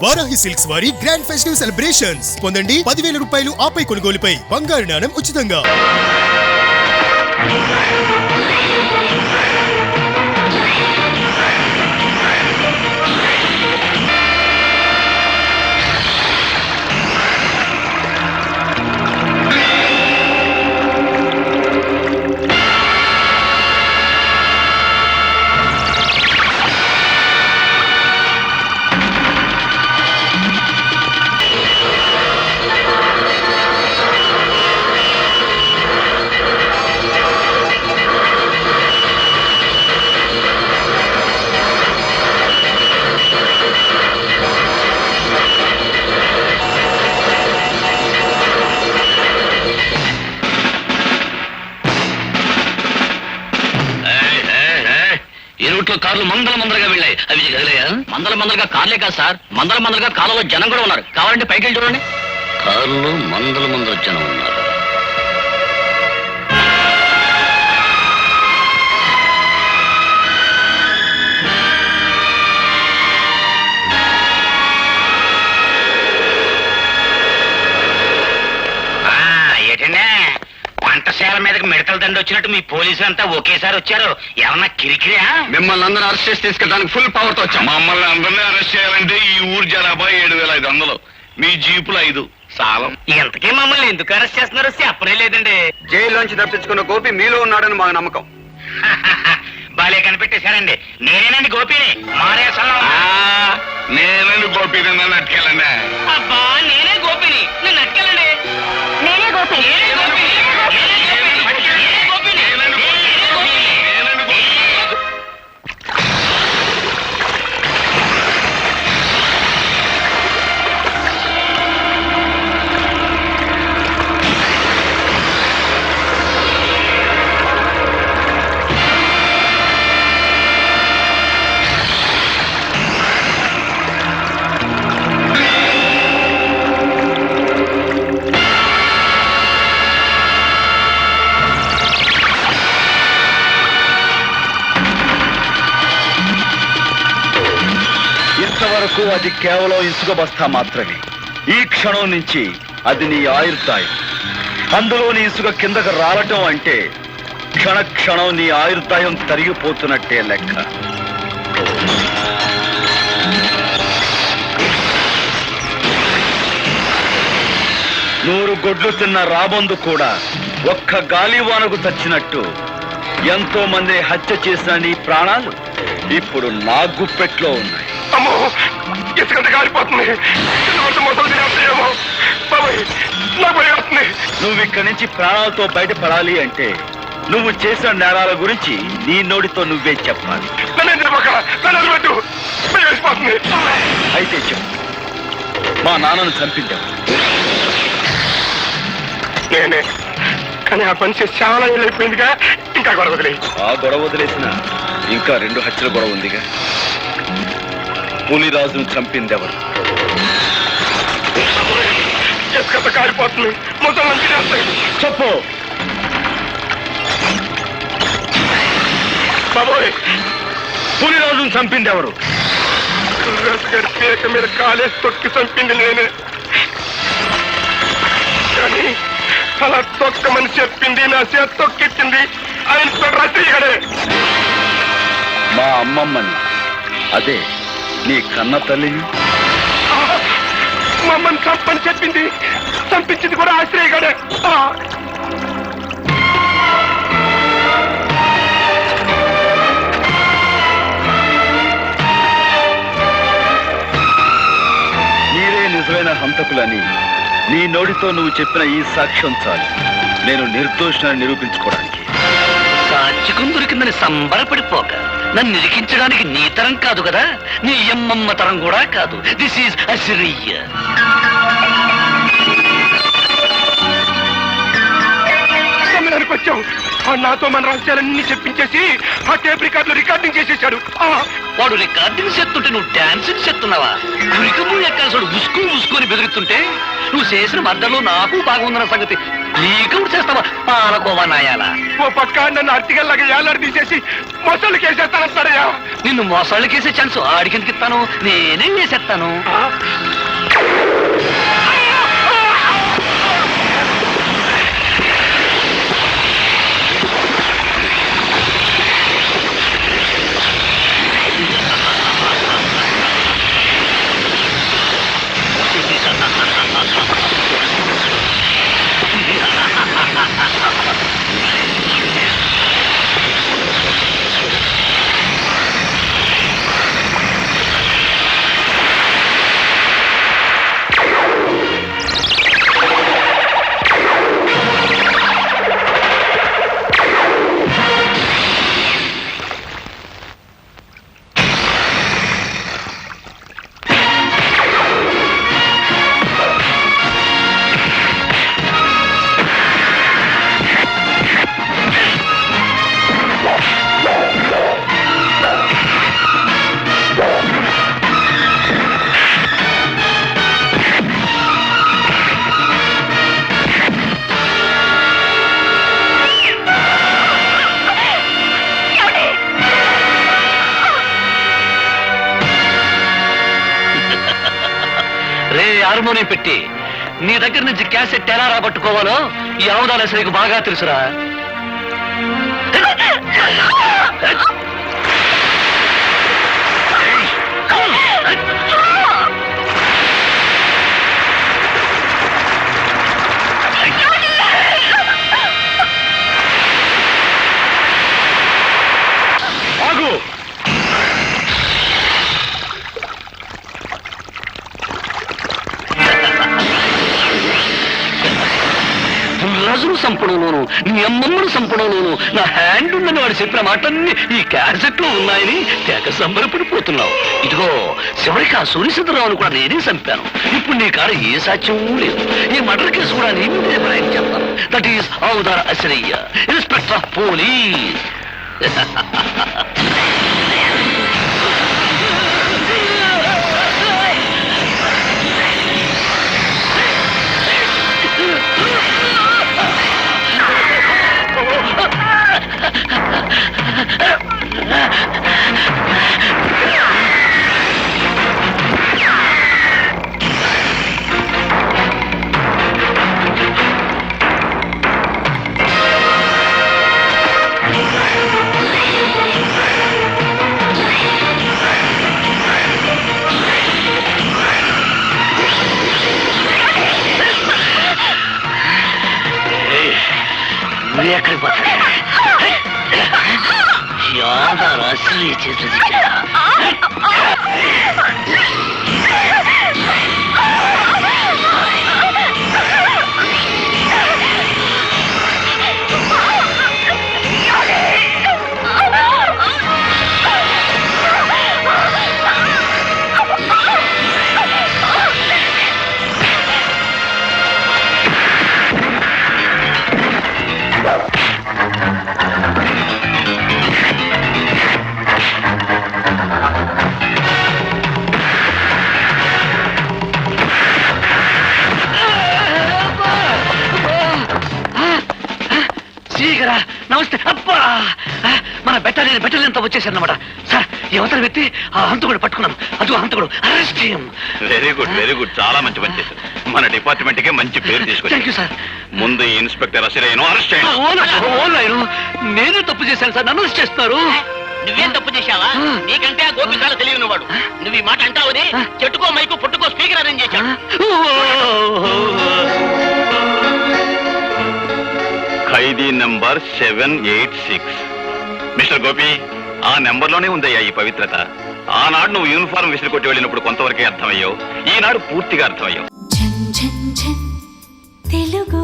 Varahi silks వారి grand festive celebrations పొందండి 10,000 రూపాయలు ఆపై కొనుగోలుపై బంగారు నాణెం ఉచితంగా. కార్లు మందలుగా వెళ్ళాయి. అవి కదిలేయా? మందలుగా కార్లే కాదు సార్, మందలుగా కాలంలో జనం కూడా ఉన్నారు. కావాలంటే పైకి వెళ్ళి చూడండి. కార్లు మందలు జనం ఉన్నారు. ఏంటంటే వంటశాల మీదకి మిడతల దండ వచ్చినట్టు మీ పోలీసులు అంతా ఒకేసారి వచ్చారు. ఏమన్నా కిరికిరియా? మిమ్మల్ని అందరూ అరెస్ట్ చేసి తీసుకెళ్ళడానికి ఫుల్ పవర్ తో వచ్చాం. మమ్మల్ని అందరినీ అరెస్ట్ చేయాలంటే ఈ ఊరు జనాభా 7,500, మీ జీపులు 5 సాలం. ఇంతకీ మమ్మల్ని ఎందుకు అరెస్ట్ చేస్తున్నారో చెప్పనే లేదండి. జైల్లోంచి తప్పించుకున్న గోపి మీలో ఉన్నాడని మాకు నమ్మకం. బాలే కనిపెట్టేశారండి. నేనేనండి గోపిని. నేనండి గోపి, నన్ను అట్టుకెళ్ళండి. అబ్బా నేనే గోపిని, నన్ను అట్టుకెళ్ళండి. నేనే గోపి. ఇంతవరకు అది కేవలం ఇసుక బస్తా మాత్రమే. ఈ క్షణం నుంచి అది నీ ఆయుర్దాయం. అందులోని ఇసుక కిందకు రాలటం అంటే క్షణం నీ ఆయుర్దాయం తరిగిపోతున్నట్టే లెక్క. నూరు గొడ్లు తిన్న రాబందు కూడా ఒక్క గాలివానకు చచ్చినట్టు ఎంతో మంది హత్య చేసిన నీ ప్రాణాలు ఇప్పుడు నా గుప్పెట్లో ఉన్నాయి. అమ్మో, ఇసుకంత కాలిపోతుంది. నువ్వు ఇక్కడి నుంచి ప్రాణాలతో బయటపడాలి అంటే నువ్వు చేసిన నేరాల గురించి నీ నోటితో నువ్వే చెప్పాలి. అయితే చెప్పు, మా నాన్నను చంపించావు. నేనే, కానీ ఆ పని చేసి చాలా ఏళ్ళు అయిపోయిందిగా. ఇంకా గొడవ వదిలే. ఆ గొడవ వదిలేసిన ఇంకా 2 హత్యల గొడవ ఉందిగా. పులిరాజును చంపిందెవరు? ఇసుకంత కాలిపోతుంది. చెప్పు. బాబోయ్, పులిరాజును చంపిందెవరు? గారి పేక మీద కాలేసి తొక్కి చంపింది నేనే. కానీ అలా తొక్కమని చెప్పింది, నా చేత తొక్కిచ్చింది ఆయన రాత్రి. మా అమ్మమ్మని, అదే నీ కన్న తల్లిని. మమ్మల్ని చంపని చెప్పింది, చంపించింది కూడా ఆశ్రయగాడే. మీరే నిజమైన హంతకులని నీ నోటితో నువ్వు చెప్పిన ఈ సాక్ష్యం చాలు నేను నిర్దోషాన్ని నిరూపించుకోవడానికి. సాక్షికం దొరికిందని సంబరపడిపోక నన్ను నిరికించడానికి నీ తరం కాదు కదా, నీ అమ్మమ్మ తరం కూడా కాదు. This is Assyria. సమయానికి వచ్చావు. నాతో మన రహస్యాలన్నీ చెప్పించేసి ఆ టేప్ రికార్డింగ్ చేసేశాడు. వాడు రికార్డింగ్ చేస్తుంటే నువ్వు డాన్సింగ్ చేస్తున్నావా? ఉరికము ఎక్కాల్సాడు ఉసుకొని బెదిరిస్తుంటే నువ్వు చేసిన మద్దలో నాకు బాగుందన్న సంగతి నీకవుడు చేస్తావా? పాలకోవా నాయాలా. ఓ పక్క నన్ను అర్తిగల్లాగా ఏలాడి తీసేసి మొసళ్ళకేసేస్తానంటాడయ్యా. నిన్ను మోసాళ్ళకేసే ఛాన్స్ ఆడికెందుకు ఇస్తాను? నేనే వేసేస్తాను. రే హార్మోనియం పెట్టి నీ దగ్గర నుంచి క్యాసెట్ ఎలా రాబట్టుకోవాలో ఈ అవధాన శ్రీకు బాగా తెలుసురా. ఆగు! రాజును సంపడంలోను నీ అమ్మమ్మను సంపడంలోను నా హ్యాండ్ ఉందని వాడు చెప్పిన మాటలన్నీ ఈ క్యాసెట్ లో ఉన్నాయని తెగ సంబరపడిపోతున్నావు. ఇదిగో చివరికి ఆ సూర్యచంద్రరావును కూడా నేనే చంపాను. ఇప్పుడు నీ కాడ ఏ సాక్ష్యం లేదు. ఈ మర్డర్ కేసు కూడా నీ మీదే బరాయి చెప్తాను. దట్ ఈస్ అవతార అశ్రయ్య, ఇన్స్పెక్టర్ ఆఫ్ పోలీస్. ఎక్కడికి పోతాడు? యాదారు అశ్రయ్య చేతులు చిక్కాడా? నమస్తే. అబ్బా, మన బెటాలియన్ వచ్చేసారన్నమాట. సార్, ఈ అవతల వ్యక్తి ఆ హంతకుడు పట్టుకున్నాం. అది హంతకుడు, అరెస్ట్ చేయం. వెరీ గుడ్, చాలా మంచి పని చేశారు. మన డిపార్ట్మెంట్ కి మంచి పేరు తీసుకొచ్చారు సార్. ముందు ఈ ఇన్స్పెక్టర్ అశ్రయ్యను అరెస్ట్ చేయండి. నేనే తప్పు చేశాను సార్, నన్ను అరెస్ట్ చేస్తున్నారు. నువ్వేం తప్పు చేశావా? నీకంటే ఆ గోపికాలు తెలియని వాడు. నువ్వు ఈ మాట అంటావని చెట్టుకో మైకు పుట్టుకో స్పీకర్ అరేంజ్ చేశాడు. ఖైదీ నంబర్ 786. మిస్టర్ గోపి, ఆ నెంబర్లోనే ఉందయ్యా ఈ పవిత్రత. ఆనాడు నువ్వు యూనిఫారం విసిరి కొట్టి వెళ్ళినప్పుడు కొంతవరకే అర్థమయ్యావు. ఈనాడు పూర్తిగా అర్థమయ్యావు. తెలుగు